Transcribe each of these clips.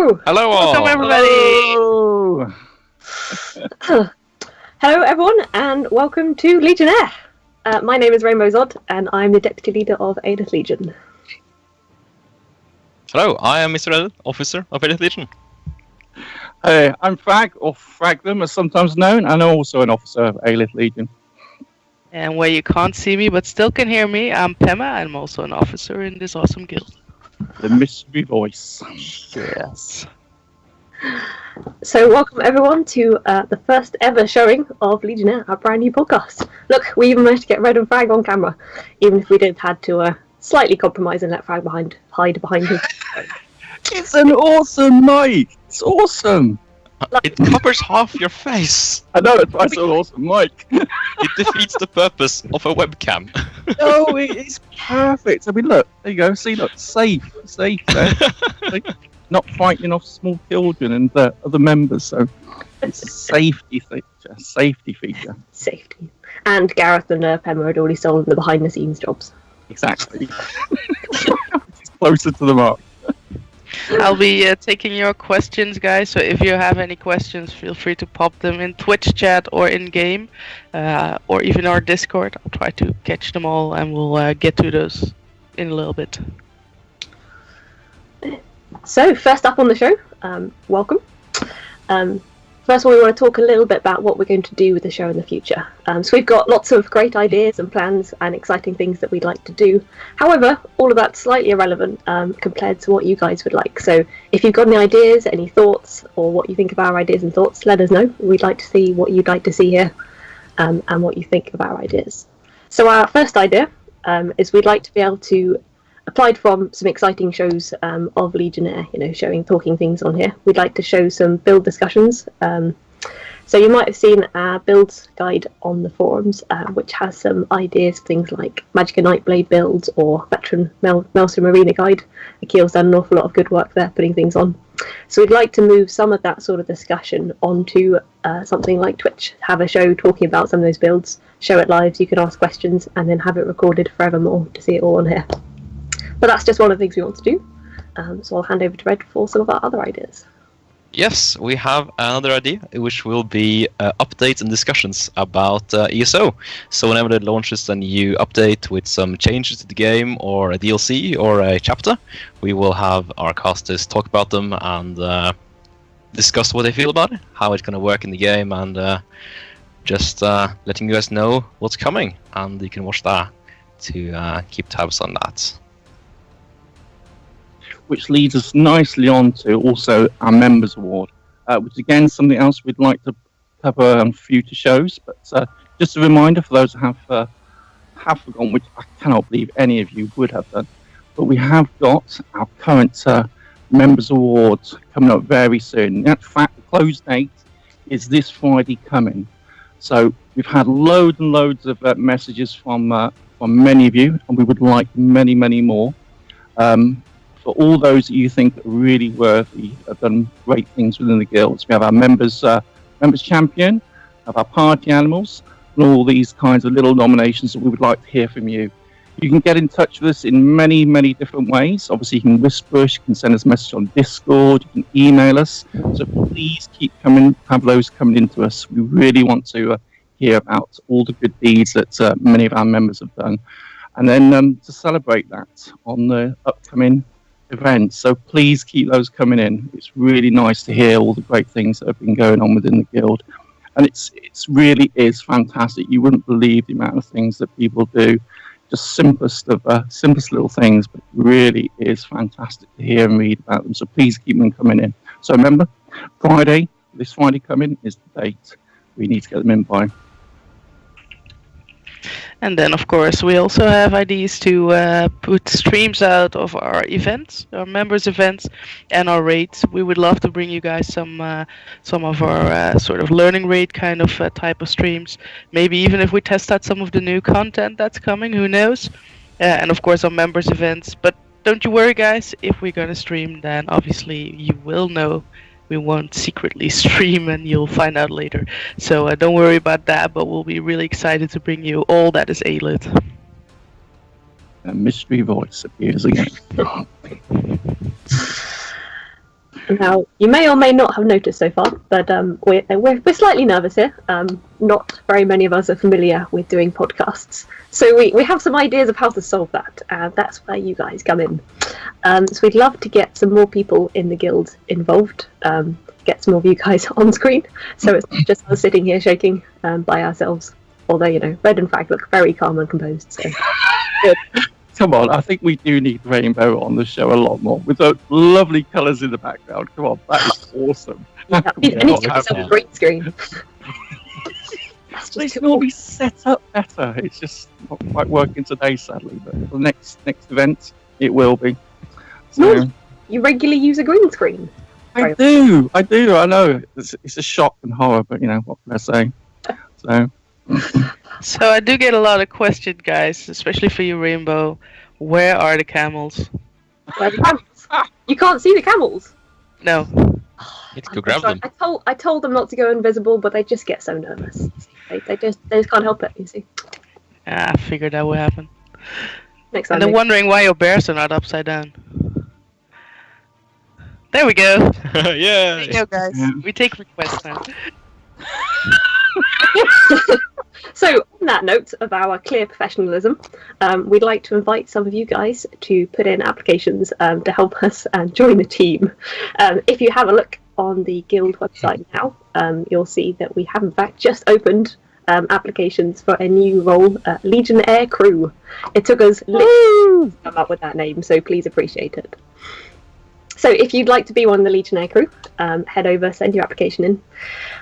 Hello! Hello all! Welcome everybody! Hello. Hello everyone and welcome to Legionnaire. My name is Rainbow Zod and I'm the Deputy Leader of Alith Legion. Hello, I am Mr. Ed, Officer of Alith Legion. Hey, I'm Frag, or Fragnum as sometimes known, and I'm also an officer of Alith Legion. And where you can't see me but still can hear me, I'm Pema. I'm also an officer in this awesome guild. The mystery voice. Yes. So welcome everyone to the first ever showing of Legionnaire, our brand new podcast. Look, we even managed to get Red and Frag on camera, even if we did had to slightly compromise and let Frag hide behind him. It's an awesome mic! It's awesome! It covers half your face! I know, it's why it's an awesome mic. It defeats the purpose of a webcam. No, it's perfect. I mean, look, there you go. See, look, safe there. Not fighting off small children and other members, so it's a safety feature. Safety. And Gareth and Pema had already stolen the behind-the-scenes jobs. Exactly. It's closer to the mark. I'll be taking your questions, guys, so if you have any questions, feel free to pop them in Twitch chat or in-game, or even our Discord. I'll try to catch them all, and we'll get to those in a little bit. So, first up on the show, welcome. First of all, we want to talk a little bit about what we're going to do with the show in the future. So we've got lots of great ideas and plans and exciting things that we'd like to do. However, all of that's slightly irrelevant compared to what you guys would like. So if you've got any ideas, any thoughts, or what you think of our ideas and thoughts, let us know. We'd like to see what you'd like to see here and what you think of our ideas. So our first idea is we'd like to be able to applied from some exciting shows of Legionnaire, talking things on here. We'd like to show some build discussions. So you might have seen our builds guide on the forums, which has some ideas for things like Magicka Nightblade builds or Veteran Maelstrom Arena guide. Akil's done an awful lot of good work there, putting things on. So we'd like to move some of that sort of discussion onto something like Twitch, have a show talking about some of those builds, show it live so you can ask questions, and then have it recorded forevermore to see it all on here. But that's just one of the things we want to do. So I'll hand over to Red for some of our other ideas. Yes, we have another idea, which will be updates and discussions about ESO. So whenever it launches a new update with some changes to the game, or a DLC, or a chapter, we will have our casters talk about them and discuss what they feel about it, how it's going to work in the game, and just letting you guys know what's coming. And you can watch that to keep tabs on that. Which leads us nicely on to also our Members Award, which again is something else we'd like to cover on future shows. But just a reminder for those who have forgotten, which I cannot believe any of you would have done, but we have got our current Members Award coming up very soon. In fact, the close date is this Friday coming. So we've had loads and loads of messages from many of you, and we would like many, many more. For all those that you think are really worthy, have done great things within the guilds. We have our members champion, have our party animals, and all these kinds of little nominations that we would like to hear from you. You can get in touch with us in many, many different ways. Obviously, you can whisper us, you can send us a message on Discord, you can email us. So please keep have those coming into us. We really want to hear about all the good deeds that many of our members have done. And then to celebrate that on the upcoming events. So please keep those coming in. It's really nice to hear all the great things that have been going on within the guild, and it's really is fantastic. You wouldn't believe the amount of things that people do, just simplest little things, but it really is fantastic to hear and read about them. So please keep them coming in. So remember, this Friday coming is the date we need to get them in by. And then, of course, we also have ideas to put streams out of our events, our members' events, and our raids. We would love to bring you guys some of our sort of learning raid kind of type of streams. Maybe even if we test out some of the new content that's coming, who knows? And of course, our members' events. But don't you worry, guys. If we're gonna stream, then obviously you will know. We won't secretly stream, and you'll find out later. So don't worry about that, but we'll be really excited to bring you all that is Alith. A mystery voice appears again. Now, you may or may not have noticed so far, but we're slightly nervous here. Not very many of us are familiar with doing podcasts. So we have some ideas of how to solve that, and that's where you guys come in. So we'd love to get some more people in the guild involved, get some more of you guys on screen, so it's not just us sitting here shaking by ourselves. Although, you know, Red and Fag look very calm and composed, so good. Come on, I think we do need Rainbow on the show a lot more, with those lovely colours in the background. Come on, that is awesome. I need to get myself a green screen. They can all be set up better. It's just not quite working today, sadly, but for the next event, it will be. So, No, you regularly use a green screen. I do, I know. It's a shock and horror, but you know, what can I say? So... So I do get a lot of questions, guys, especially for you, Rainbow. Where are the camels? Where are the camels? You can't see the camels. No. You need to go grab them. I told them not to go invisible, but they just get so nervous. They just can't help it. You see. I figured that would happen. Next time. And I'm wondering why your bears are not upside down. There we go. Yeah. There you go, guys. Yeah. We take requests now. So, on that note of our clear professionalism, we'd like to invite some of you guys to put in applications to help us join the team. If you have a look on the guild website now, you'll see that we have in fact just opened applications for a new role, Legionnaire Crew. It took us literally to come up with that name, so please appreciate it. So if you'd like to be one of the Legionnaire crew, head over, send your application in.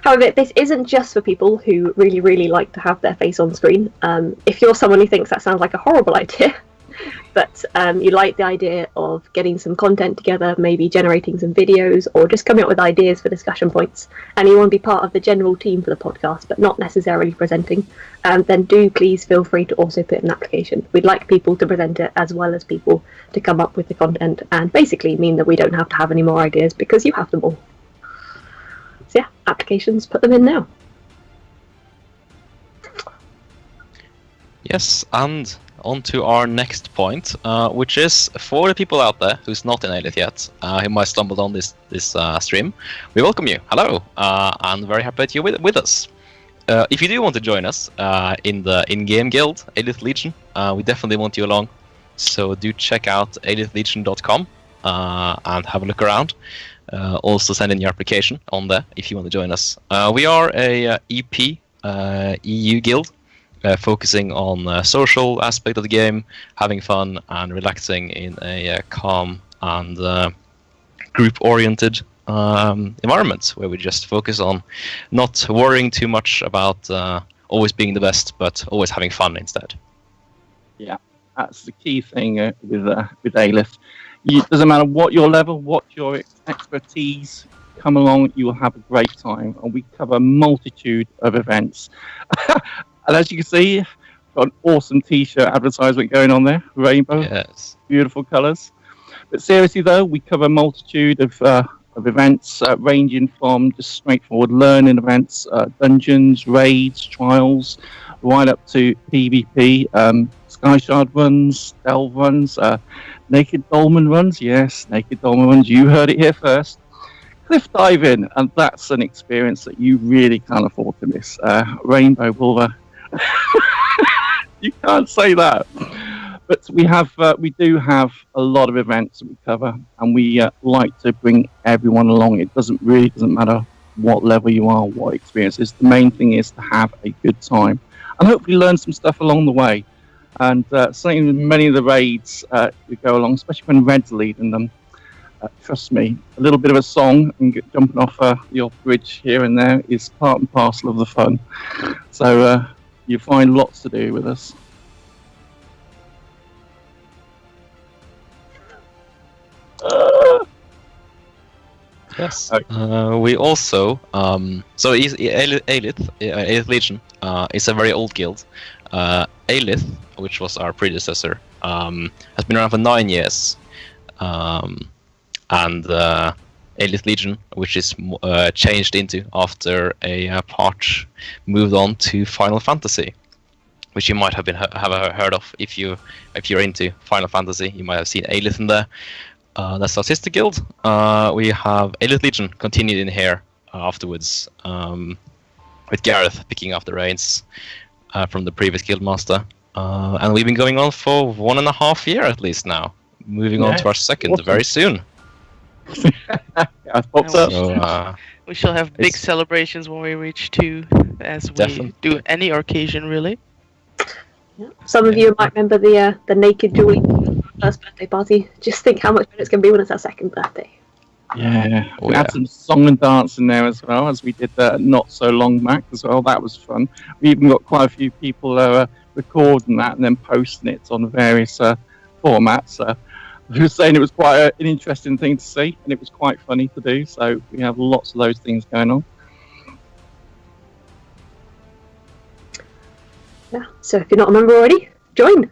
However, this isn't just for people who really, really like to have their face on screen. If you're someone who thinks that sounds like a horrible idea, but you like the idea of getting some content together, maybe generating some videos, or just coming up with ideas for discussion points, and you want to be part of the general team for the podcast, but not necessarily presenting, then do please feel free to also put in an application. We'd like people to present it as well as people to come up with the content, and basically mean that we don't have to have any more ideas because you have them all. So yeah, applications, put them in now. Yes, and on to our next point, which is for the people out there who's not in Alith yet, who might stumble on this stream. We welcome you. Hello, and very happy that you're with us. If you do want to join us in the in-game guild, Alith Legion, we definitely want you along. So do check out alithlegion.com and have a look around. Also send in your application on there if you want to join us. We are a EP EU guild. Focusing on social aspect of the game, having fun and relaxing in a calm and group-oriented environment where we just focus on not worrying too much about always being the best, but always having fun instead. Yeah, that's the key thing with Alith. It doesn't matter what your level, what your expertise, come along, you will have a great time. And we cover a multitude of events. And as you can see, got an awesome t-shirt advertisement going on there. Rainbow. Yes. Beautiful colours. But seriously though, we cover a multitude of events ranging from just straightforward learning events, dungeons, raids, trials, right up to PvP, Skyshard runs, Delve runs, Naked Dolmen runs. Yes, Naked Dolmen runs. You heard it here first. Cliff diving, and that's an experience that you really can't afford to miss. Rainbow will... You can't say that. But we do have a lot of events that we cover, and we like to bring everyone along. It doesn't matter what level you are, what experience is. The main thing is to have a good time, and hopefully learn some stuff along the way. And certainly with many of the raids we go along, especially when Red's leading them. Trust me, a little bit of a song and jumping off the bridge here and there is part and parcel of the fun. So you find lots to do with us. Yes. We also so Alith Legion is a very old guild. Alith, which was our predecessor, has been around for 9 years. And Alith Legion, which is changed into after a part moved on to Final Fantasy, which you might have heard of if you're into Final Fantasy. You might have seen Alith in there. That's our sister guild. We have Alith Legion continued in here afterwards, with Gareth picking up the reins from the previous guildmaster. And we've been going on for 1.5 years at least now. Moving on to our second very soon. I thought so. So, We shall have big celebrations when we reach 2, as we Definitely. do any occasion, really. Yeah. Some of you might remember the naked Julie first birthday party. Just think how much fun it's going to be when it's our second birthday. Yeah, Oh, we yeah. had some song and dance in there as well, as we did not so long back as well. That was fun. We even got quite a few people recording that and then posting it on various formats. Who were saying it was quite an interesting thing to see, and it was quite funny to do. So we have lots of those things going on. Yeah. So if you're not a member already, join.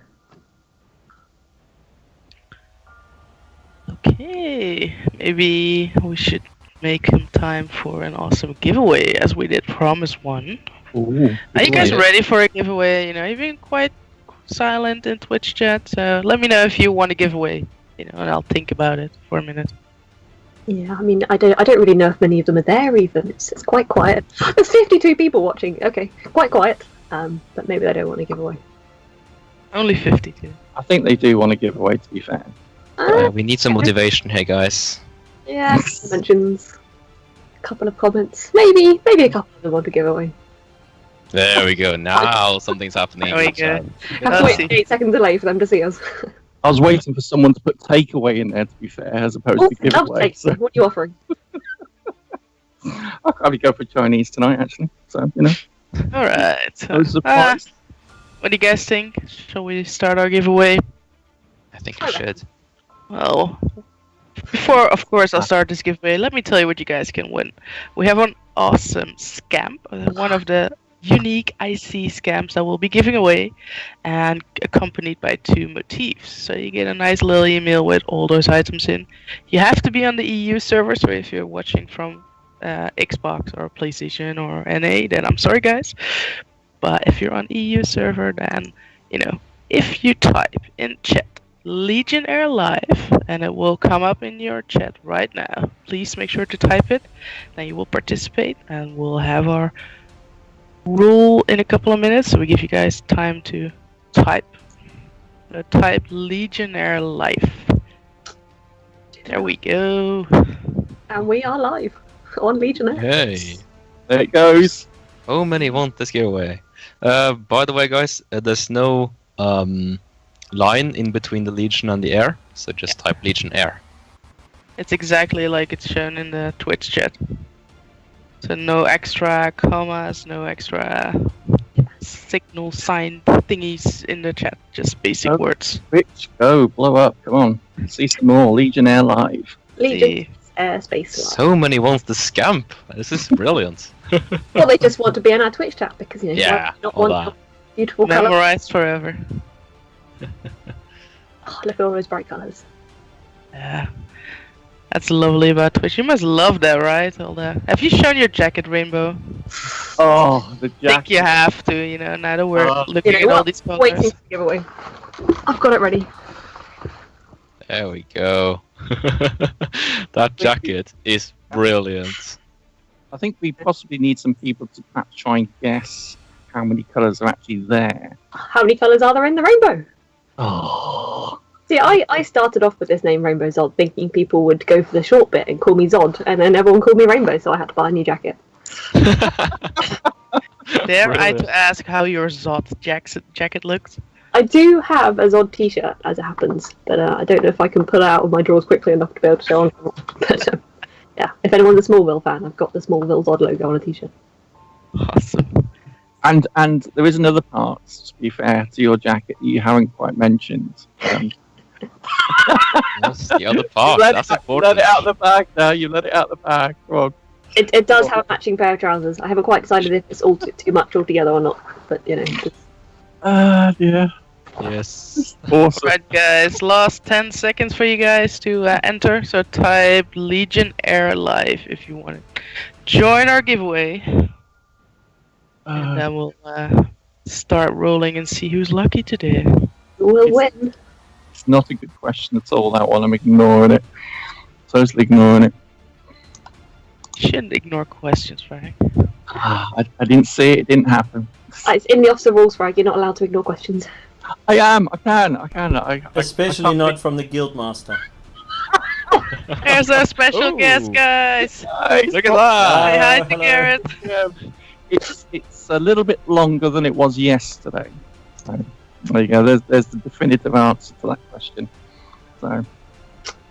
Okay, maybe we should make some time for an awesome giveaway, as we did promise one. Ooh, Are you guys Yeah. ready for a giveaway? You know, you've been quite silent in Twitch chat, so let me know if you want a giveaway. You know, and I'll think about it for a minute. Yeah, I mean, I don't really know if many of them are there even. It's quite quiet. There's 52 people watching. Okay, quite quiet. But maybe they don't want to give away. Only 52. I think they do want to give away, to be fair. we need some motivation here, guys. Yeah, mentions, a couple of comments, maybe a couple of them want to give away. There we go. Now something's happening. There we go. Have to Let's wait see. 8 second delay for them to see us. I was waiting for someone to put takeaway in there, to be fair, as opposed Oh, to giveaway. So what are you offering? I'll probably go for Chinese tonight, actually. So, you know, Alright. no surprise. What do you guys think? Shall we start our giveaway? I think we should. Well, before, of course, I'll start this giveaway, let me tell you what you guys can win. We have an awesome scamp, one of the unique IC scamps that we'll be giving away, and accompanied by 2 motifs. So you get a nice little email with all those items in. You have to be on the EU server, so if you're watching from Xbox or PlayStation or NA, then I'm sorry, guys. But if you're on EU server, then, you know, if you type in chat Legion Air Live, and it will come up in your chat right now. Please make sure to type it, then you will participate, and we'll have our rule in a couple of minutes, so we give you guys time to type. Type Legion Air Live. There we go. And we are live on Legionnaire. Hey. There it goes. How many want this giveaway? By the way, guys, there's no line in between the Legion and the Air, so just type Legion Air. It's exactly like it's shown in the Twitch chat. So no extra commas, no extra signal sign thingies in the chat, just basic Okay. words. Rich, go, blow up, come on. See some more. Legionnaire Live. Legion Airspace Live. So many want the scamp. This is brilliant. Well, they just want to be in our Twitch chat because, you know, Yeah, not all want that. beautiful colour. Memorized forever. Oh, look at all those bright colours. Yeah. That's lovely about Twitch. You must love that, right? All that. Have you shown your jacket, Rainbow? Oh, the I think jacket. you have to, you know, now that we're looking You at know all what? these Waiting photos. for the giveaway. I've got it ready. There we go. That jacket is brilliant. I think we possibly need some people to perhaps try and guess how many colours are actually there. How many colours are there in the rainbow? Oh, See, I started off with this name Rainbow Zod thinking people would go for the short bit and call me Zod, and then everyone called me Rainbow, so I had to buy a new jacket. Dare I Brilliant. to ask how your Zod jacket looks? I do have a Zod t-shirt, as it happens, but I don't know if I can pull it out of my drawers quickly enough to be able to show on. But yeah, if anyone's a Smallville fan, I've got the Smallville Zod logo on a t-shirt. Awesome. and there is another part, to be fair, to your jacket that you haven't quite mentioned. That's the other part. you let That's it, important. let it out the bag now. You let it out the bag. Come on. It does have a matching pair of trousers. I haven't quite decided if it's all too much altogether or not, but you know. Yeah. Yes. Awesome. Right, guys, last 10 seconds for you guys to enter. So type Legion Air Live if you want to join our giveaway. And then we'll start rolling and see who's lucky today. We'll win. It's not a good question at all, that one. I'm ignoring it. Totally ignoring it. You shouldn't ignore questions, Frank. I didn't see it. It didn't happen. It's in the officer rules, Frank. You're not allowed to ignore questions. I am. I can. Especially not from the Guildmaster. There's our special guest, guys. Look at that! Say hi to hello. Garrett. It's a little bit longer than it was yesterday. So there you go. There's the definitive answer to that question. So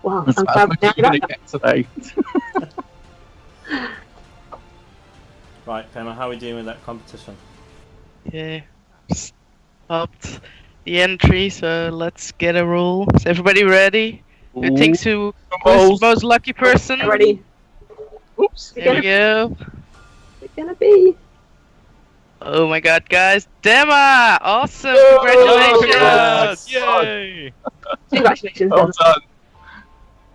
Wow, that's I'm about glad as we much as you're know going that. to get today. Right, Pema, how are we doing with that competition? Yeah. Stopped the entry, so let's get a roll. Is everybody ready? Who thinks who's the most lucky person? Ready? Oops. Here we go. It's gonna be. Oh my god, guys. Dema! Awesome! Yes! Congratulations! Yay! Congratulations. Well Dennis. done.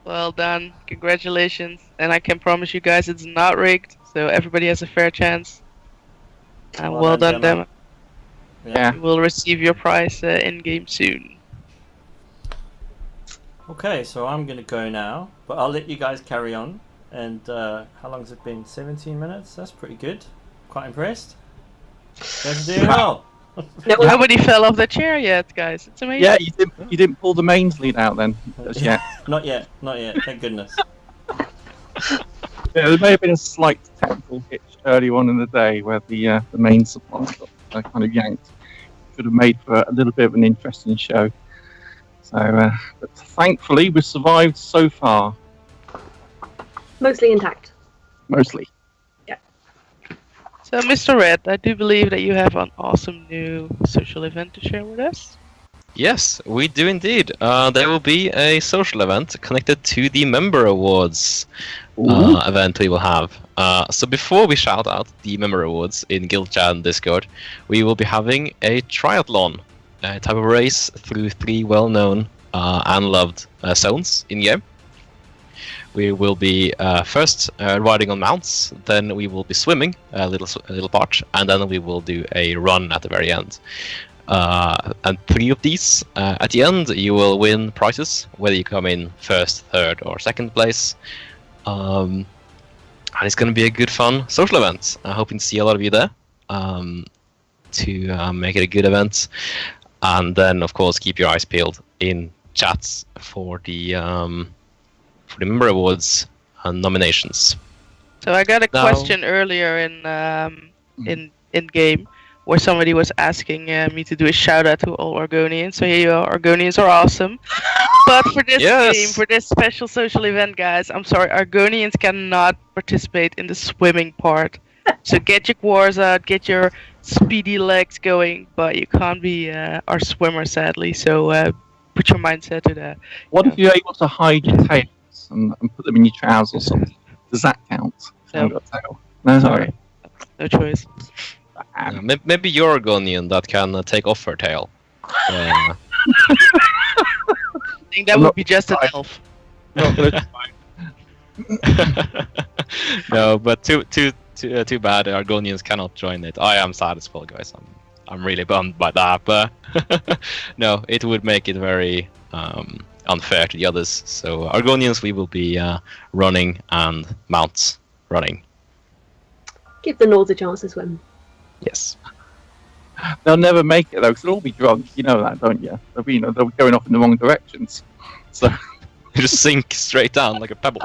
Well done. Congratulations. And I can promise you guys it's not rigged, so everybody has a fair chance. And well done, Dema. Yeah. You will receive your prize in-game soon. Okay, so I'm going to go now, but I'll let you guys carry on. And how long has it been? 17 minutes? That's pretty good. Quite impressed. You guys are doing well. No, Nobody fell off the chair yet, guys. It's amazing. Yeah, you didn't pull the mains lead out then, as yet. Not yet, thank goodness. Yeah, there may have been a slight technical hitch earlier on in the day where the main supply got kind of yanked. Could have made for a little bit of an interesting show. So, but thankfully we've survived so far, mostly intact. mostly. So, Mr. Red, I do believe that you have an awesome new social event to share with us. Yes, we do indeed. There will be a social event connected to the member awards event we will have. So before we shout out the member awards in Guild Chat and Discord, we will be having a triathlon, a type of race through 3 well-known and loved zones in game. We will be first riding on mounts, then we will be swimming a little part, and then we will do a run at the very end. And 3 of these, at the end, you will win prizes, whether you come in first, third, or second place. And it's going to be a good, fun social event. I'm hoping to see a lot of you there to make it a good event. And then, of course, keep your eyes peeled in chats for the member awards and nominations. So I got a Now- question earlier in game where somebody was asking me to do a shout out to all Argonians. So here you are, Argonians are awesome. But for this Yes. game, for this special social event, guys, I'm sorry, Argonians cannot participate in the swimming part. So get your quars out, get your speedy legs going, but you can't be our swimmer, sadly. So put your mindset to that. What if you're able to hide your tails and put them in your trousers or something? Does that count? No. I've got a tail. No, sorry. No choice. Maybe you're a Gonian that can take off her tail. I think that I'm would not be just an trying. elf. Not gonna try. No, but too bad. Argonians cannot join it. I am sad as well, guys. I'm really bummed by that, but no, it would make it very unfair to the others. So Argonians, we will be running and mounts running. Give the Nords a chance to swim. Yes. They'll never make it though, because they'll all be drunk. You know that, don't you? They'll be going off in the wrong directions. So You just sink straight down like a pebble.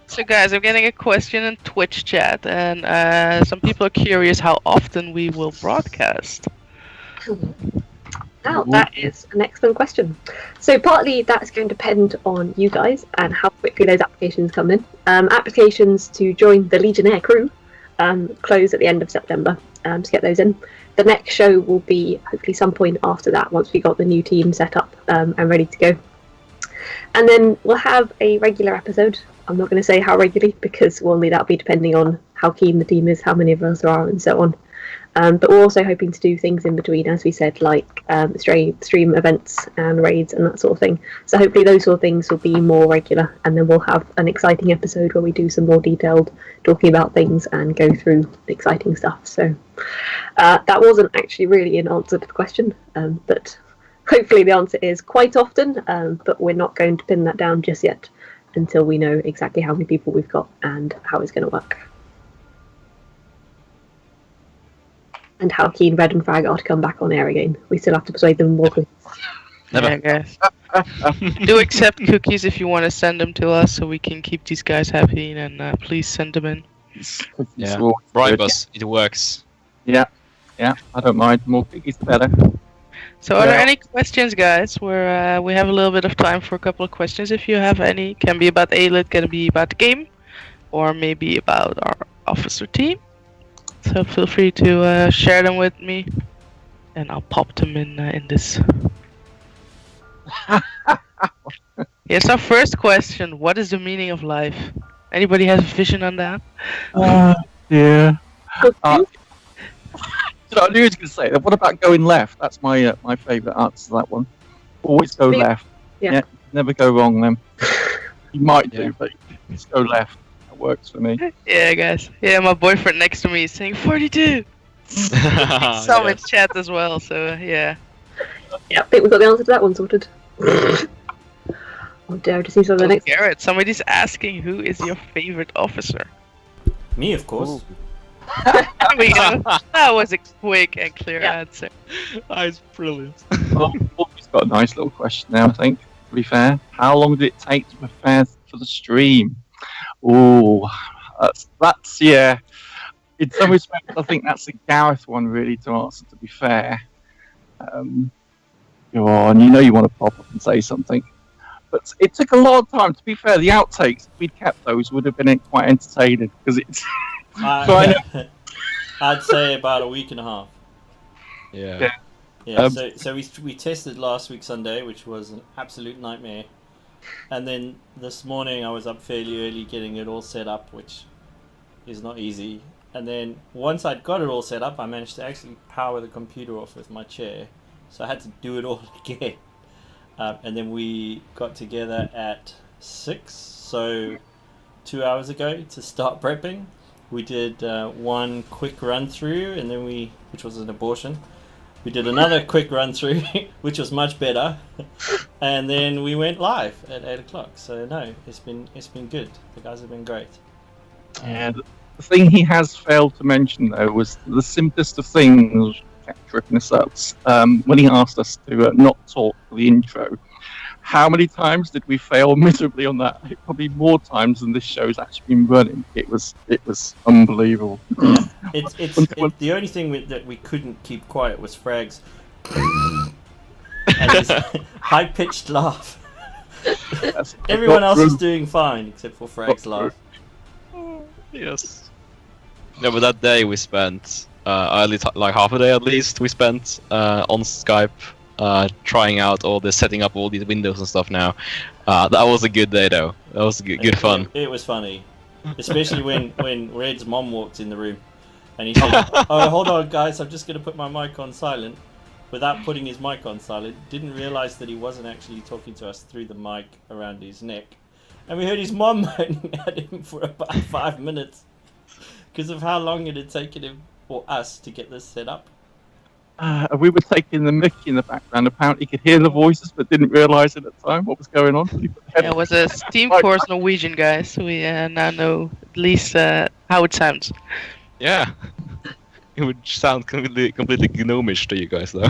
So guys, I'm getting a question in Twitch chat, and some people are curious how often we will broadcast. Now, that is an excellent question. So partly that's going to depend on you guys and how quickly those applications come in. Applications to join the Legionnaire crew close at the end of September to get those in. The next show will be hopefully some point after that, once we got the new team set up and ready to go. And then we'll have a regular episode. I'm not going to say how regularly, because only that'll be depending on how keen the team is, how many of us there are, and so on. But we're also hoping to do things in between, as we said, like stream events and raids and that sort of thing. So hopefully those sort of things will be more regular, and then we'll have an exciting episode where we do some more detailed talking about things and go through the exciting stuff. So that wasn't actually really an answer to the question, but hopefully the answer is quite often, but we're not going to pin that down just yet until we know exactly how many people we've got and how it's going to work. And how keen Red and Frag are to come back on air again. We still have to persuade them more quickly. Never. Yeah, guys. Do accept cookies if you want to send them to us so we can keep these guys happy, and please send them in. Yeah. Bribe us. It works. Yeah, I don't mind. More cookies, the better. So are there any questions, guys? We have a little bit of time for a couple of questions if you have any. Can be about Alith, can be about the game, or maybe about our officer team. So feel free to share them with me, and I'll pop them in this. Here's our first question. What is the meaning of life? Anybody has a vision on that? Yeah. I knew he was going to say that. What about going left? That's my my favourite answer to that one. Always go left. Yeah. Never go wrong then. You might do, but just go left. That works for me. Yeah, guys. Yeah, my boyfriend next to me is saying 42. Some in chat as well, so yeah. Yeah, I think we've got the answer to that one sorted. Oh dear, I just need some of the next. Garrett, somebody's asking who is your favorite officer? Me, of course. There we go. That was a quick and clear answer. That's brilliant. Well, he's got a nice little question now, I think, to be fair. How long did it take to prepare for the stream? Oh, that's yeah. In some respects, I think that's a Gareth one, really, to answer, to be fair. Go on, you know you want to pop up and say something. But it took a lot of time. To be fair, the outtakes, if we'd kept those, would have been quite entertaining, because it's... I'd say about a week and a half. Yeah. Yeah, so we tested last week Sunday, which was an absolute nightmare. And then this morning I was up fairly early getting it all set up, which is not easy. And then once I'd got it all set up, I managed to actually power the computer off with my chair. So I had to do it all again. And then we got together at 6, so 2 hours ago to start prepping. We did one quick run through, and then which was an abortion. We did another quick run through, which was much better, and then we went live at 8 o'clock. So no, it's been good. The guys have been great. Yeah, the thing he has failed to mention though was the simplest of things kept tripping us up. When he asked us to not talk for the intro. How many times did we fail miserably on that? Probably more times than this show's actually been running. It was unbelievable. It's the only thing that we couldn't keep quiet was Frag's and his high-pitched laugh. Everyone else is doing fine except for Frag's laugh. Yes. Yeah, but that day we spent like half a day at least. We spent on Skype. Trying out setting up all these windows and stuff now. That was a good day though. That was good fun. It was funny. Especially when Red's mom walked in the room and he said, "Oh, hold on guys, I'm just going to put my mic on silent," without putting his mic on silent. Didn't realise that he wasn't actually talking to us through the mic around his neck. And we heard his mom moaning at him for about 5 minutes because of how long it had taken him or us to get this set up. We were taking the mickey in the background. Apparently, he could hear the voices, but didn't realise it at the time what was going on. Yeah, it was a Steam Force Norwegian, guys. So we now know at least how it sounds. Yeah, it would sound completely gnomish to you guys, though.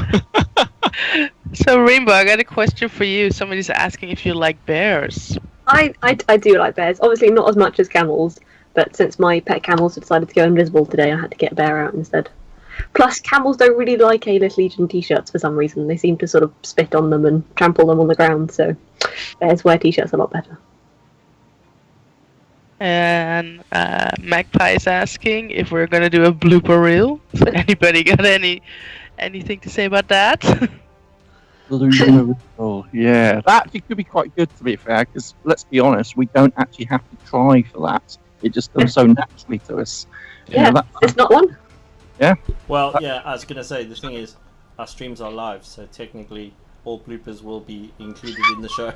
So, Rainbow, I got a question for you. Somebody's asking if you like bears. I do like bears. Obviously, not as much as camels, but since my pet camels decided to go invisible today, I had to get a bear out instead. Plus, camels don't really like Alith Legion t-shirts for some reason. They seem to sort of spit on them and trample them on the ground, so bears wear t-shirts a lot better. And Magpie is asking if we're going to do a blooper reel. So anybody got anything to say about that? Blooper reel, yeah. That actually could be quite good, to be fair, because let's be honest, we don't actually have to try for that. It just comes so naturally to us. Yeah, it's not one. Yeah. Well, yeah, I was going to say, the thing is, our streams are live, so technically all bloopers will be included in the show.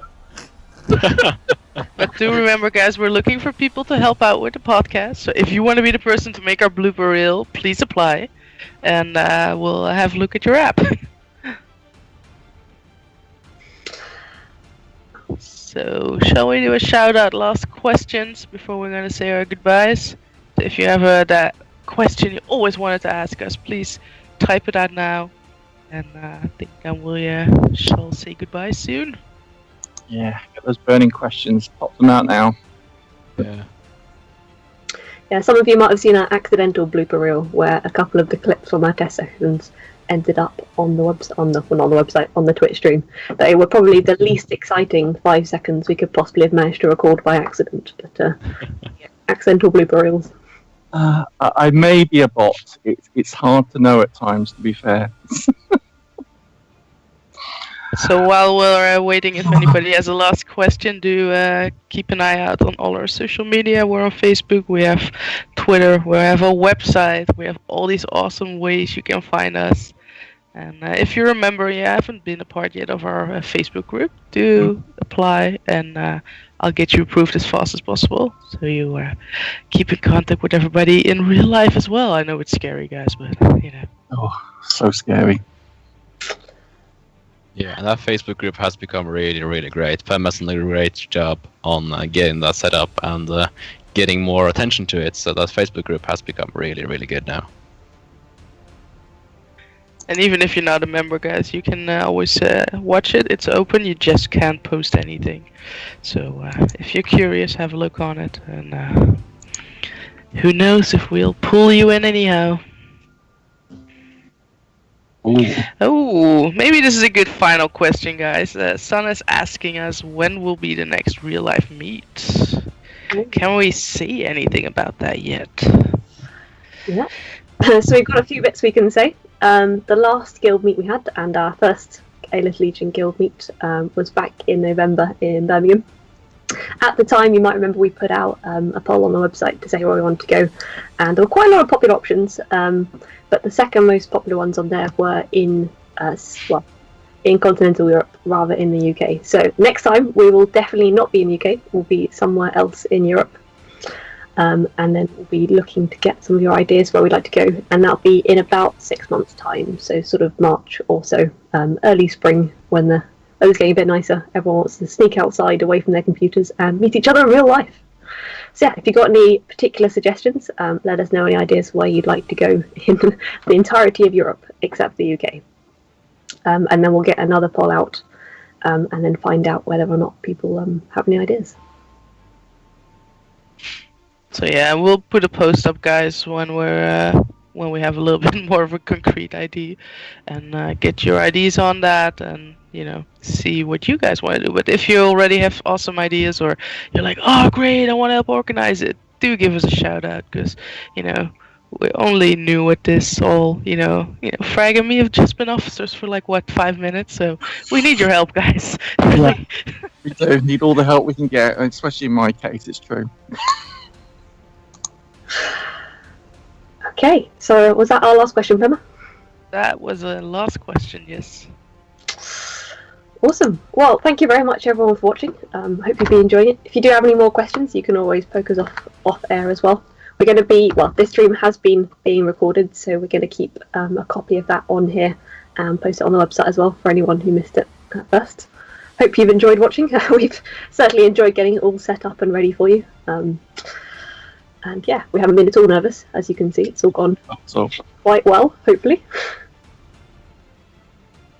But do remember, guys, we're looking for people to help out with the podcast. So if you want to be the person to make our blooper reel, please apply, and we'll have a look at your app. So, shall we do a shout out last questions before we're going to say our goodbyes? If you have that question you always wanted to ask us, please type it out now. And I think then we shall say goodbye soon. Yeah, get those burning questions. Pop them out now. Yeah. Yeah, some of you might have seen our accidental blooper reel where a couple of the clips from our test sessions ended up on the website, on the Twitch stream. They were probably the least exciting 5 seconds we could possibly have managed to record by accident. But accidental blooper reels. I may be a bot. It's hard to know at times, to be fair. So while we're waiting, if anybody has a last question, do keep an eye out on all our social media. We're on Facebook, we have Twitter, we have a website, we have all these awesome ways you can find us. And if you remember, you haven't been a part yet of our Facebook group, do apply, and I'll get you approved as fast as possible. So you keep in contact with everybody in real life as well. I know it's scary, guys, but you know. Oh, so scary. Yeah, and that Facebook group has become really, really great. Pam has done a great job on getting that set up and getting more attention to it. So that Facebook group has become really, really good now. And even if you're not a member, guys, you can always watch it. It's open. You just can't post anything. So if you're curious, have a look on it. And who knows if we'll pull you in anyhow. Ooh. Oh, maybe this is a good final question, guys. Sun is asking us when will be the next real life meet. Can we say anything about that yet? Yeah. So we've got a few bits we can say. The last guild meet we had, and our first Alith Legion guild meet, was back in November in Birmingham. At the time, you might remember we put out a poll on the website to say where we wanted to go, and there were quite a lot of popular options. But the second most popular ones on there were in continental Europe rather in the UK. So next time we will definitely not be in the UK. We'll be somewhere else in Europe. And then we'll be looking to get some of your ideas where we'd like to go, and that'll be in about 6 months' time, so sort of March or so, early spring, when the weather's getting a bit nicer. Everyone wants to sneak outside away from their computers and meet each other in real life. So yeah, if you've got any particular suggestions, let us know any ideas where you'd like to go in the entirety of Europe except the UK. And then we'll get another poll out and then find out whether or not people have any ideas. So yeah, we'll put a post up, guys, when we have a little bit more of a concrete idea, and get your ideas on that, and see what you guys want to do. But if you already have awesome ideas, or you're like, oh great, I want to help organize it, do give us a shout out, because we only knew what this all Frag and me have just been officers for like 5 minutes, so we need your help, guys. Really. Yeah, we do need all the help we can get, and especially in my case, it's true. Okay, so was that our last question, Pema? That was a last question, yes. Awesome. Well, thank you very much, everyone, for watching. Hope you've been enjoying it. If you do have any more questions, you can always poke us off air as well. We're going to be, this stream has been being recorded, so we're going to keep a copy of that on here and post it on the website as well for anyone who missed it at first. Hope you've enjoyed watching. We've certainly enjoyed getting it all set up and ready for you. And yeah, we haven't been at all nervous, as you can see. It's all gone quite well, hopefully.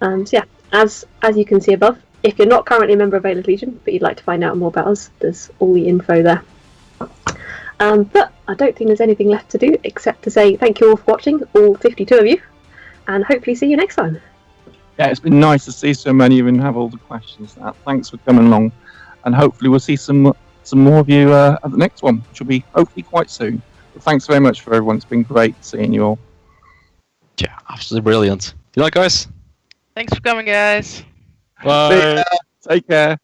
And yeah, as you can see above, if you're not currently a member of Alith Legion, but you'd like to find out more about us, there's all the info there. But I don't think there's anything left to do except to say thank you all for watching, all 52 of you, and hopefully see you next time. Yeah, it's been nice to see so many of you and have all the questions. Thanks for coming along, and hopefully we'll see some more of you at the next one, which will be hopefully quite soon. But thanks very much for everyone. It's been great seeing you all. Yeah, absolutely brilliant. Good night, guys. Thanks for coming, guys. Bye. Take care.